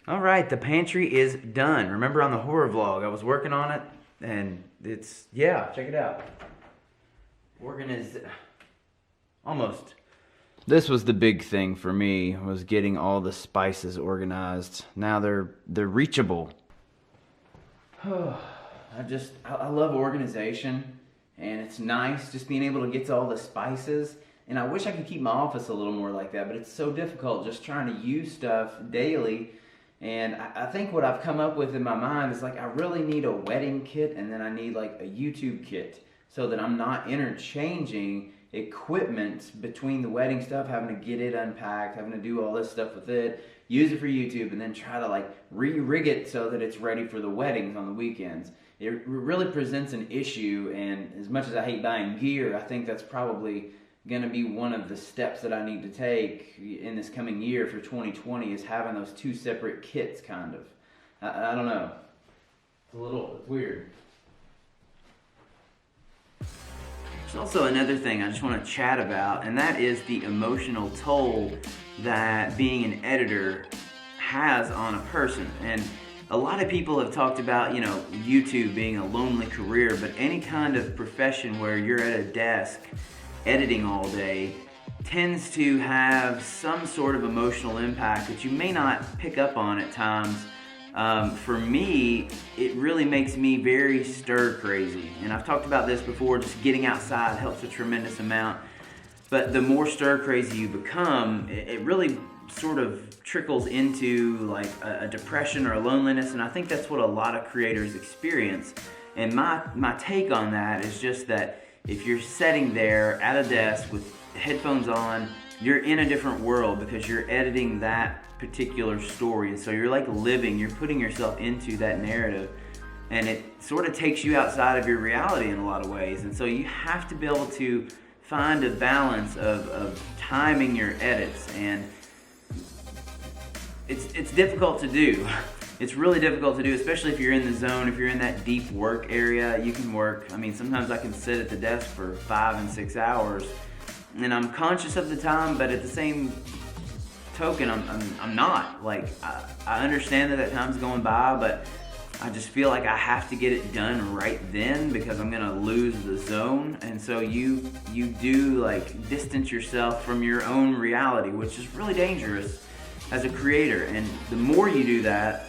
Alright, the pantry is done. Remember on the horror vlog, I was working on it, and it's, yeah, check it out. Almost. This was the big thing for me, was getting all the spices organized. Now they're reachable. I love organization, and it's nice just being able to get to all the spices. And I wish I could keep my office a little more like that, but it's so difficult just trying to use stuff daily. And I think what I've come up with in my mind is like, I really need a wedding kit, and then I need like a YouTube kit, so that I'm not interchanging equipment between the wedding stuff, having to get it unpacked, having to do all this stuff with it, use it for YouTube, and then try to like re-rig it so that it's ready for the weddings on the weekends. It really presents an issue, and as much as I hate buying gear, I think that's probably going to be one of the steps that I need to take in this coming year for 2020, is having those two separate kits, kind of. I don't know. It's weird. There's also another thing I just want to chat about, and that is the emotional toll that being an editor has on a person. And a lot of people have talked about, you know, YouTube being a lonely career, but any kind of profession where you're at a desk editing all day tends to have some sort of emotional impact that you may not pick up on at times. For me, it really makes me very stir crazy. And I've talked about this before, just getting outside helps a tremendous amount. But the more stir crazy you become, it really sort of trickles into like a depression or a loneliness. And I think that's what a lot of creators experience. And my take on that is just that if you're sitting there at a desk with headphones on, you're in a different world because you're editing that particular story. And so you're like you're putting yourself into that narrative, and it sort of takes you outside of your reality in a lot of ways. And so you have to be able to find a balance of timing your edits, and it's difficult to do. It's really difficult to do, especially if you're in the zone, if you're in that deep work area. You can work, I mean, sometimes I can sit at the desk for 5 and 6 hours, and I'm conscious of the time, but at the same token, I'm not. Like, I understand that time's going by, but I just feel like I have to get it done right then because I'm gonna lose the zone. And so you do like distance yourself from your own reality, which is really dangerous as a creator. And the more you do that,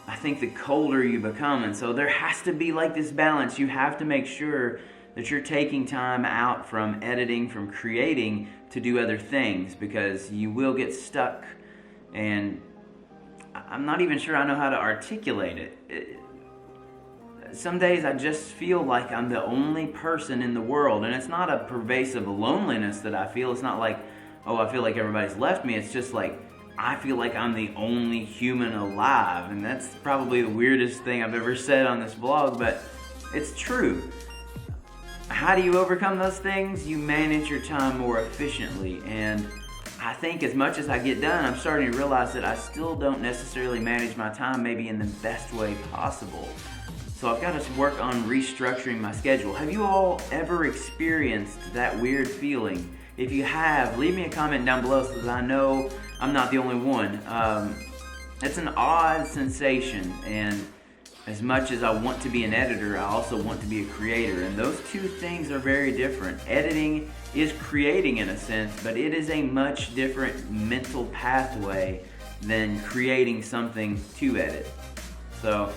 I think the colder you become. And so there has to be like this balance. You have to make sure that you're taking time out from editing, from creating, to do other things, because you will get stuck. And I'm not even sure I know how to articulate it. Some days I just feel like I'm the only person in the world, and it's not a pervasive loneliness that I feel. It's not like, oh, I feel like everybody's left me. It's just like, I feel like I'm the only human alive, and that's probably the weirdest thing I've ever said on this vlog, but it's true. How do you overcome those things? You manage your time more efficiently, and I think as much as I get done, I'm starting to realize that I still don't necessarily manage my time maybe in the best way possible. So I've got to work on restructuring my schedule. Have you all ever experienced that weird feeling? If you have, leave me a comment down below so that I know I'm not the only one. It's an odd sensation, and as much as I want to be an editor, I also want to be a creator, and those two things are very different. Editing is creating in a sense, but it is a much different mental pathway than creating something to edit. So,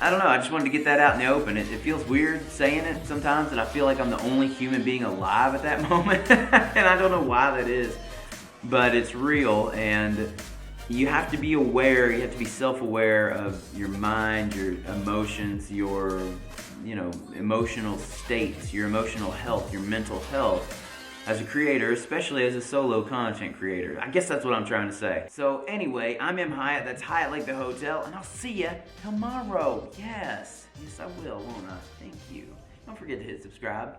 I don't know, I just wanted to get that out in the open. It feels weird saying it sometimes, and I feel like I'm the only human being alive at that moment, and I don't know why that is, but it's real. And you have to be aware, you have to be self-aware of your mind, your emotions, your, emotional states, your emotional health, your mental health as a creator, especially as a solo content creator. I guess that's what I'm trying to say. So anyway, I'm M. Hyatt, that's Hyatt like the hotel, and I'll see you tomorrow. Yes, I will, won't I? Thank you. Don't forget to hit subscribe.